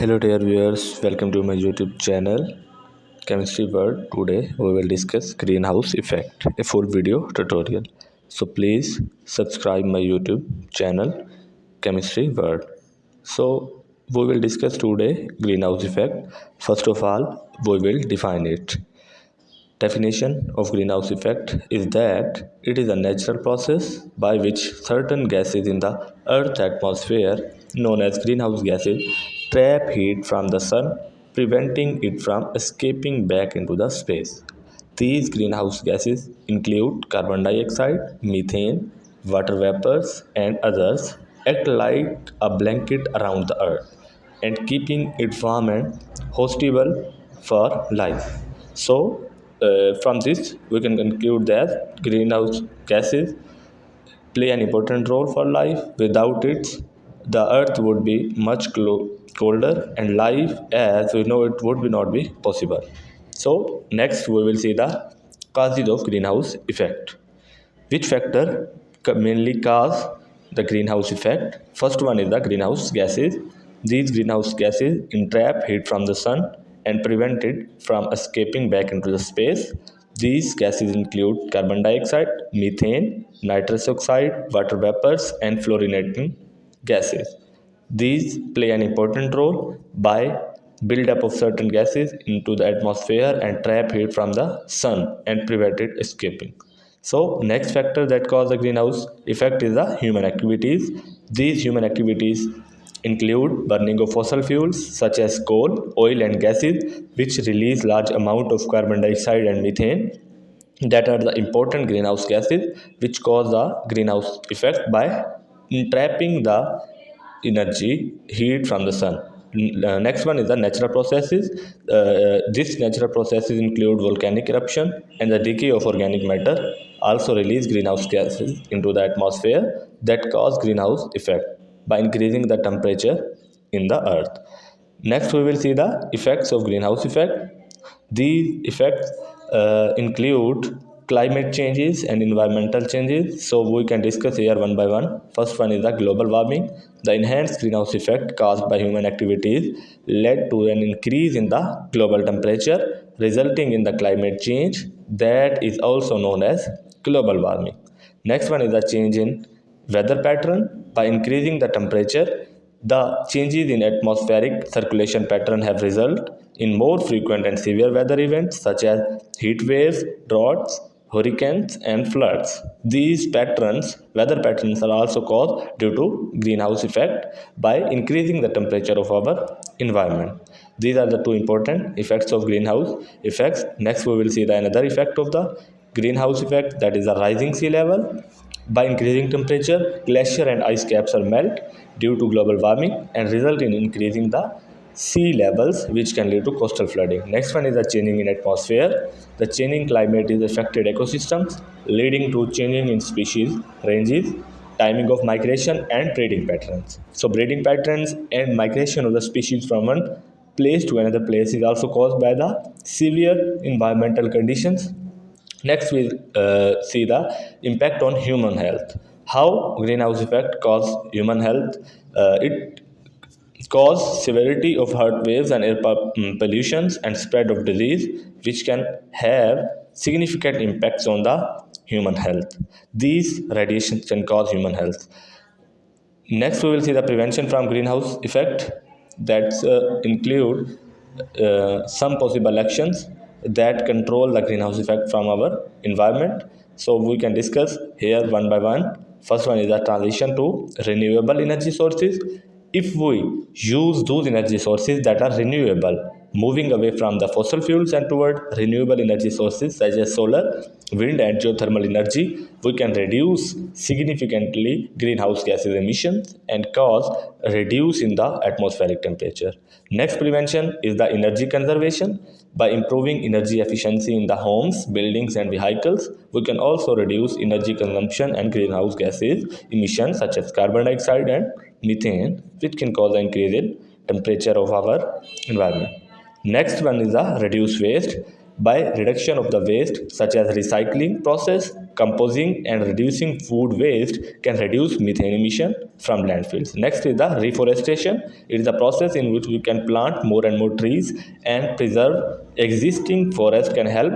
Hello dear viewers, welcome to my YouTube channel Chemistry World. Today we will discuss greenhouse effect, a full video tutorial. So please subscribe my YouTube channel Chemistry World. So we will discuss today greenhouse effect. First of all, we will define it. Definition of greenhouse effect is that it is a natural process by which certain gases in the Earth's atmosphere, known as greenhouse gases, trap heat from the sun, preventing it from escaping back into the space. These greenhouse gases include carbon dioxide, methane, water vapors, and others, act like a blanket around the Earth and keeping it warm and hospitable for life. So, from this, we can conclude that greenhouse gases play an important role for life. Without it, the earth would be much colder, and life as we know it would not be possible. So, next we will see the causes of greenhouse effect. Which factor mainly cause the greenhouse effect? First one is the greenhouse gases. These greenhouse gases entrap heat from the sun and prevent it from escaping back into the space. These gases include carbon dioxide, methane, nitrous oxide, water vapors, and fluorinating gases. These play an important role by buildup of certain gases into the atmosphere and trap heat from the sun and prevent it escaping. So next factor that cause the greenhouse effect is the human activities. These human activities include burning of fossil fuels such as coal, oil and gases which release large amount of carbon dioxide and methane that are the important greenhouse gases which cause the greenhouse effect by trapping the energy heat from the sun. Next one is the natural processes. These natural processes include volcanic eruption and the decay of organic matter also release greenhouse gases into the atmosphere that cause greenhouse effect by increasing the temperature in the earth. Next we will see the effects of greenhouse effect. These effects include climate changes and environmental changes. So we can discuss here one by one. First one is the global warming. The enhanced greenhouse effect caused by human activities led to an increase in the global temperature, resulting in the climate change that is also known as global warming. Next one is the change in weather pattern. By increasing the temperature, the changes in atmospheric circulation pattern have resulted in more frequent and severe weather events such as heat waves, droughts, hurricanes, and floods. These weather patterns, are also caused due to greenhouse effect by increasing the temperature of our environment. These are the two important effects of greenhouse effects. Next, we will see the another effect of the greenhouse effect, that is the rising sea level. By increasing temperature, glacier and ice caps are melt due to global warming and result in increasing the sea levels, which can lead to coastal flooding. Next one is the changing in atmosphere. The changing climate is affected ecosystems, leading to changing in species ranges, timing of migration and breeding patterns. So breeding patterns and migration of the species from one place to another place is also caused by the severe environmental conditions. Next, we see the impact on human health. How greenhouse effect cause human health? It cause severity of heart waves and air pollutions and spread of disease, which can have significant impacts on the human health. These radiations can cause human health. Next, we will see the prevention from greenhouse effect that include some possible actions that control the greenhouse effect from our environment. So we can discuss here one by one. First one is the transition to renewable energy sources. If we use those energy sources that are renewable, moving away from the fossil fuels and toward renewable energy sources such as solar, wind, and geothermal energy, we can reduce significantly greenhouse gases emissions and cause reduce in the atmospheric temperature. Next prevention is the energy conservation. By improving energy efficiency in the homes, buildings, and vehicles, we can also reduce energy consumption and greenhouse gases emissions such as carbon dioxide and methane, which can cause an increase in temperature of our environment. Next one is the reduce waste. by reduction of the waste such as recycling process, composting and reducing food waste can reduce methane emission from landfills. Next is the reforestation. It is the process in which we can plant more and more trees and preserve existing forest can help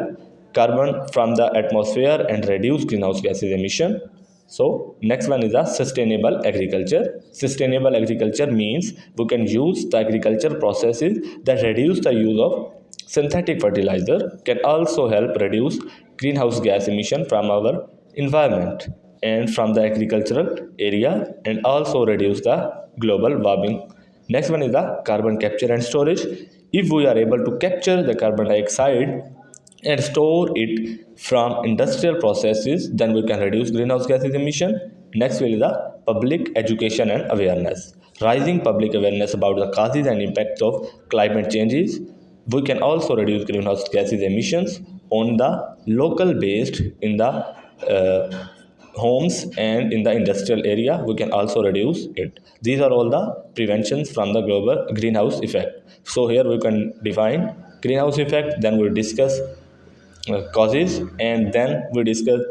carbon from the atmosphere and reduce greenhouse gases emission. So next one is a sustainable agriculture. Sustainable agriculture means we can use the agriculture processes that reduce the use of synthetic fertilizer, can also help reduce greenhouse gas emission from our environment and from the agricultural area, and also reduce the global warming. Next one is the carbon capture and storage. If we are able to capture the carbon dioxide and store it from industrial processes, then we can reduce greenhouse gases emission. Next will be the public education and awareness. Rising public awareness about the causes and impacts of climate changes. We can also reduce greenhouse gases emissions on the local based in the homes and in the industrial area. We can also reduce it. These are all the preventions from the global greenhouse effect. So here we can define greenhouse effect, then we discuss causes, and then we discuss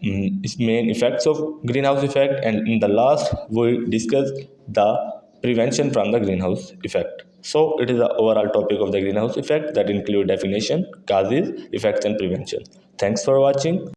its main effects of greenhouse effect, and in the last we discuss the prevention from the greenhouse effect. So it is the overall topic of the greenhouse effect that include definition, causes, effects and prevention. Thanks for watching.